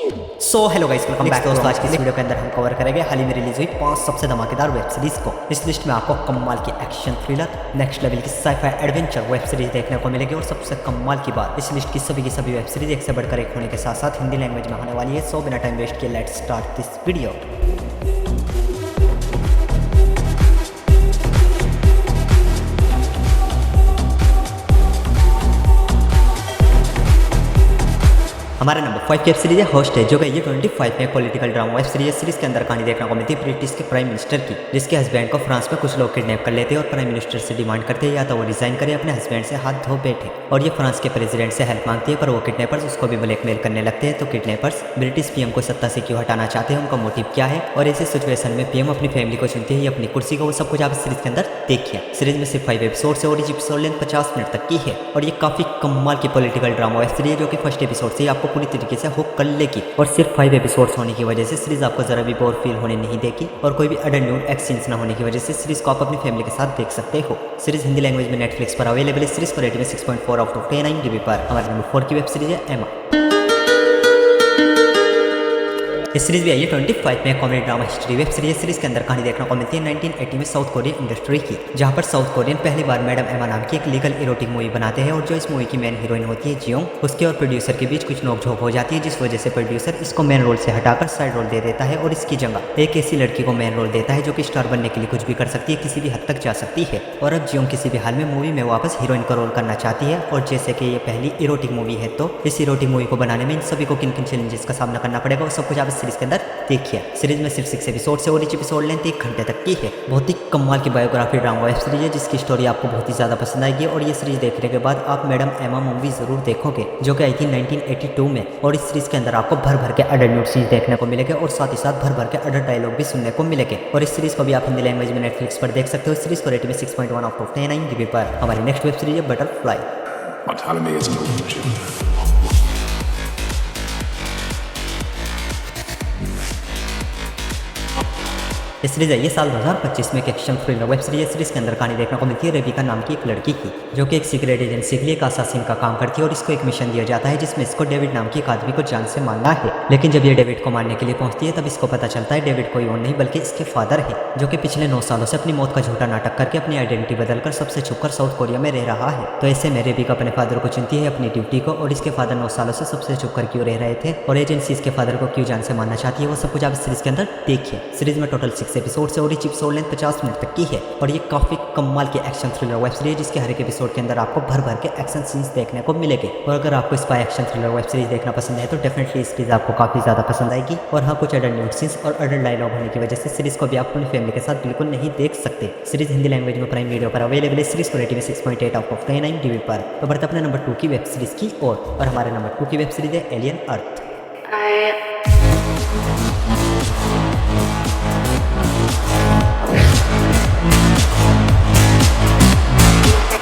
Hello guys, welcome back दोस्तों। आज की इस वीडियो के अंदर हम कवर करेंगे हाल ही में रिलीज हुई 5 सबसे धमाकेदार वेब सीरीज को। इस लिस्ट में आपको कमाल की एक्शन थ्रिलर, नेक्स्ट लेवल की साइफाई एडवेंचर वेब सीरीज देखने को मिलेगी। और सबसे कमाल की बात, इस लिस्ट की सभी वेब सीरीज एक से बढ़कर एक होने के साथ साथ हिंदी लैंग्वेज में होने वाली है। सो बिना टाइम वेस्ट किए लेट्स स्टार्ट दिस वीडियो। हमारा नंबर 5 की वेब सीरीज है होस्ट है, जो कि ये 25 में पॉलिटिकल ड्रामा वेब सीरीज के अंदर कहानी देखने को मिलती है ब्रिटिश के प्राइम मिनिस्टर की, जिसके हस्बैंड को फ्रांस में कुछ लोग किडनैप कर लेते हैं और प्राइम मिनिस्टर से डिमांड करते हैं या तो वो रिजाइन करे, अपने हस्बैंड से हाथ धो बैठे। और ये फ्रांस के प्रेसिडेंट से हेल्प मांगती है, पर वो किडनैपर्स उसको भी ब्लैकमेल करने लगते हैं। तो किडनैपर्स ब्रिटिश पीएम को सत्ता से क्यों हटाना चाहते हैं, उनका मोटिव क्या है, और ऐसे सिचुएशन में पीएम अपनी फैमिली को चुनती है या अपनी कुर्सी को, वो सब कुछ आप सीरीज के अंदर देखिए। सीरीज में सिर्फ 5 एपिसोड है और इस एपिसोड लेंथ 50 मिनट तक की है। और ये काफी कमाल की पॉलिटिकल ड्रामा वेब सीरीज है, जो कि फर्स्ट एपिसोड से आपको पूरी तरीके से हुक कर लेगी। और सिर्फ 5 एपिसोड्स होने की वजह से सीरीज आपको जरा भी बोर फील होने नहीं देगी, और कोई भी अडल्ट न्यूड एक्सचेंज न होने की वजह से सीरीज को आप अपनी फैमिली के साथ देख सकते हो। सीरीज हिंदी लैंग्वेज में नेटफ्लिक्स पर अवेलेबल है। सीरीज को रेटिंग में 6.4 आउट ऑफ 10 IMDb पर। हमारे नंबर 4 की वेब सीरीज है एमा। इस सीरीज भी आई है 25 में comedy drama history web series के अंदर कहानी देखने को मिलती है 1980 में साउथ कोरियन इंडस्ट्री की, जहां पर साउथ कोरियन पहली बार मैडम एमा नाम की एक लीगल इरोटिक मूवी बनाते हैं। और जो इस मूवी की मेन हीरोइन होती है जियोंग, उसके और प्रोड्यूसर के बीच कुछ नोकझोंक हो जाती है, जिस वजह से प्रोड्यूसर इसको मेन रोल से हटाकर साइड रोल दे देता है और इसकी जगह एक ऐसी लड़की को मेन रोल देता है जो कि स्टार बनने के लिए कुछ भी कर सकती है, किसी भी हद तक जा सकती है। और अब जियोंग किसी भी हाल में मूवी में वापस हीरोइन का रोल करना चाहती है। और जैसे कि ये पहली इरोटिक मूवी है, तो इस इरोटिक मूवी को बनाने में इन सभी को किन किन चैलेंजेस का सामना करना पड़ेगा, और सब कुछ आप इस सीरीज के अंदर देखिए। सीरीज में सिर्फ 6 एपिसोड है और इच एपिसोड लेंथ 1 घंटे तक की है। बहुत ही कमाल की बायोग्राफी ड्रामा वेब सीरीज है, जिसकी स्टोरी आपको बहुत ही ज्यादा पसंद आएगी। और ये सीरीज देखने के बाद आप मैडम एमा मूवी जरूर देखोगे, जो कि आई थी 1982 में। और इस सीरीज के अंदर आपको भर भर के अडल्ट न्यूड सीन्स देखने को मिलेंगे, और साथ ही साथ भर भर के अडल्ट डायलॉग भी सुनने को मिलेंगे। और इस सीरीज को भी आप हिंदी लैंग्वेज में नेटफ्लिक्स पर देख सकते हो। सीरीज को रेटिंग में 6.1 आउट ऑफ 10 IMDb पर। हमारी नेक्स्ट वेब सीरीज है butterfly. Autonomy is an illusion. ये सीरीज है ये साल 2025 में एक एक्शन थ्रिलर वेब सीरीज के अंदर कहानी देखने को मिलती है रेबिका नाम की एक लड़की की, जो कि एक सीक्रेट एजेंसी के लिए एक असासिन का काम करती है। और इसको एक मिशन दिया जाता है जिसमें इसको डेविड नाम की एक आदमी को जान से मारना है। लेकिन जब ये डेविड को मारने के लिए पहुंचती है, तब इसको पता चलता है डेविड कोई और नहीं बल्कि इसके फादर है, जो कि पिछले 9 सालों से अपनी मौत का झूठा नाटक करके अपनी आइडेंटिटी बदलकर सबसे छुपकर साउथ कोरिया में रह रहा है। तो ऐसे में रेबिका अपने फादर को चुनती है अपनी ड्यूटी को, और इसके फादर 9 सालों से सबसे छुपकर क्यों रह रहे थे, और एजेंसी इसके फादर को क्यों जान से मारना चाहती है, वो सब कुछ आप इस सीरीज के अंदर देखिए। सीरीज में टोटल 6 एपिसोड है और इच एपिसोड लेंथ 50 मिनट तक की है। और ये काफी कमाल की एक्शन थ्रिलर वेब सीरीज, जिसके हर एक एपिसोड के अंदर आपको भर भर के एक्शन सीन्स देखने को मिलेंगे। और अगर आपको spy action thriller web series देखना पसंद है, तो डेफिनेटली इस सीरीज आपको काफी ज्यादा पसंद आएगी। और हाँ, कुछ अडल्ट न्यूड सीन्स और अडल्ट डायलॉग होने की वजह से सीरीज को भी आप अपनी फैमिली के साथ बिल्कुल नहीं देख सकते। सीरीज हिंदी लैंग्वेज में प्राइम वीडियो पर अवेलेबल है। सीरीज को रेटिंग में 6.8 आउट ऑफ 10 IMDb पर। तो बढ़ते अपने नंबर 2 की वेब सीरीज की और हमारे नंबर 2 की वेब सीरीज है एलियन अर्थ।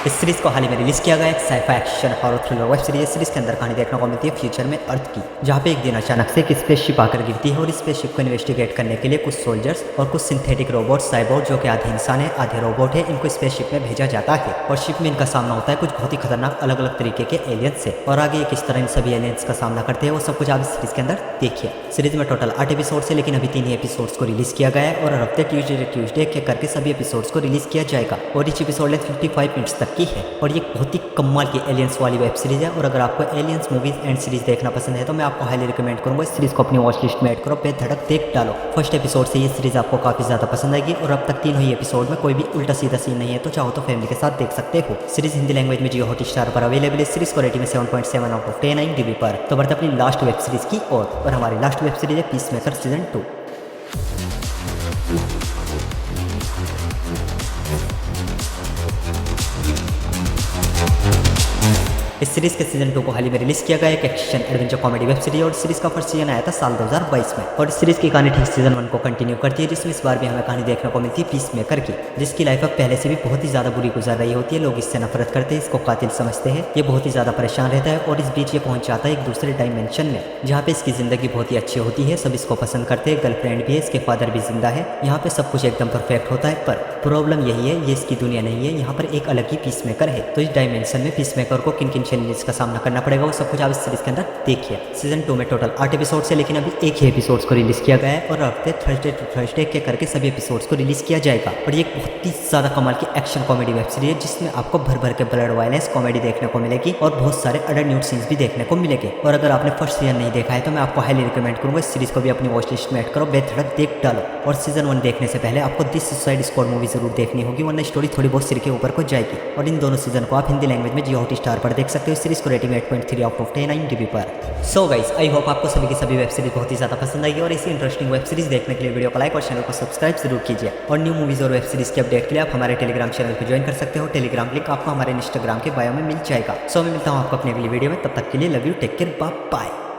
इस सीरीज को हाल ही में रिलीज किया गया एक sci-fi action horror thriller web series के अंदर कहानी देखने को मिलती है फ्यूचर में अर्थ की, जहाँ पे एक दिन अचानक से एक स्पेसशिप आकर गिरती है। और इस स्पेसशिप को इन्वेस्टिगेट करने के लिए कुछ सोल्जर्स और कुछ सिंथेटिक रोबोट साइबोर्ग, जो कि आधे इंसान है आधे रोबोट है, इनको स्पेसशिप में भेजा जाता है। और शिप में इनका सामना होता है कुछ बहुत ही खतरनाक अलग अलग तरीके के एलियंस से। और आगे किस तरह इन सभी एलियंस का सामना करते हैं, वो सब कुछ आप इस सीरीज के अंदर देखिए। सीरीज में टोटल 8 एपिसोड है, लेकिन अभी 3 ही एपिसोड्स को रिलीज किया गया है। और हर हफ्ते ट्यूजडे के करके सभी एपिसोड्स को रिलीज किया जाएगा। और इस एपिसोड लेंथ 55 मिनट्स तक की है। और ये बहुत ही कमाल की एलियंस वाली वेब सीरीज है। और अगर आपको एलियंस मूवीज एंड सीरीज देखना पसंद है, तो मैं आपको हाईली रिकमेंड करूंगा इस सीरीज को अपनी वॉच लिस्ट में ऐड करो, बेधड़क देख डालो। फर्स्ट एपिसोड से ये सीरीज आपको काफी ज्यादा पसंद आएगी। और अब तक 3 ही एपिसोड में कोई भी उल्टा सीधा सीन नहीं है, तो चाहो तो फैमिली के साथ देख सकते हो। सीरीज हिंदी लैंग्वेज में जियो हॉटस्टार पर अवेलेबल है। सीरीज को रेटिंग में 7.7 आउट ऑफ 10 IMDb पर। तो बढ़ते अपनी लास्ट वेब सीरीज की और हमारी लास्ट वेब सीरीज है पीसमेकर सीजन 2। इस सीरीज के सीजन 2 को हाल ही में रिलीज किया गया एक action adventure comedy web series. और सीरीज का फर्स्ट सीजन आया था साल 2022 में। और इस सीरीज की कहानी ठीक सीजन 1 को कंटिन्यू करती है, जिसमें इस बार भी हमें कहानी देखने को मिलती है पीसमेकर की, जिसकी लाइफ अब पहले से भी बहुत ही ज्यादा बुरी गुजर रही होती है। लोग इससे नफरत करते हैं, इसको कातिल समझते हैं। ये बहुत ही ज्यादा परेशान रहता है और इस बीच ये पहुंच जाता है एक दूसरे डायमेंशन में, जहाँ पे इसकी जिंदगी बहुत ही अच्छी होती है। सब इसको पसंद करते हैं, गर्लफ्रेंड भी है, इसके फादर भी जिंदा है। यहाँ पे सब कुछ एकदम परफेक्ट होता है। पर प्रॉब्लम यही है, ये इसकी दुनिया नहीं है। यहाँ पर एक अलग ही पीसमेकर है। तो इस डायमेंशन में पीसमेकर को किन किन चैलेंजेस चैलेंज का सामना करना पड़ेगा, वो सब कुछ आप इस सीरीज के अंदर देखिए। सीजन 2 में टोटल 8 एपिसोड्स है, लेकिन अभी एक ही एपिसोड्स को रिलीज किया गया है और हफ्ते थर्सडे टू थर्सडे के करके सभी एपिसोड्स को रिलीज किया जाएगा। और ये एक बहुत ही ज्यादा कमाल की एक्शन कॉमेडी वेब सीरीज है, जिसमें आपको भर भर के ब्लड वायलेंस कॉमेडी देखने को मिलेगी और बहुत सारे अडल्ट न्यूड सीन्स भी देखने को मिलेंगे। और अगर आपने फर्स्ट सीजन नहीं देखा है तो मैं आपको हाईली रिकमेंड करूंगा इस सीरीज को भी अपनी वॉच लिस्ट में ऐड करो, बेधड़क देख डालो। और सीजन 1 देखने से पहले आपको दिस सुसाइड स्क्वाड मूवी जरूर देखनी होगी, वरना स्टोरी थोड़ी बहुत सिर के ऊपर को जाएगी। और इन दोनों सीजन को आप हिंदी लैंग्वेज में जियो हॉटस्टार पर देख सकते हो। इस सीरीज को रेटिंग 8.3 आउट ऑफ 10 IMDb पर। सो गाइस, आई होप आपको सभी की सभी वेब सीरीज बहुत ही ज्यादा पसंद आएगी और इसी इंटरेस्टिंग वेब सीरीज देखने के लिए वीडियो को लाइक और चैनल को सब्सक्राइब जरूर कीजिए। और न्यू मूवीज और वेब सीरीज के अपडेट के लिए आप हमारे टेलीग्राम चैनल को ज्वाइन कर सकते हो। टेलीग्राम लिंक आपको हमारे इंस्टाग्राम के बायो में मिल जाएगा। सो मैं मिलता हूँ आपको अपनी अगली वीडियो में, तब तक के लिए love you, take care, bye bye.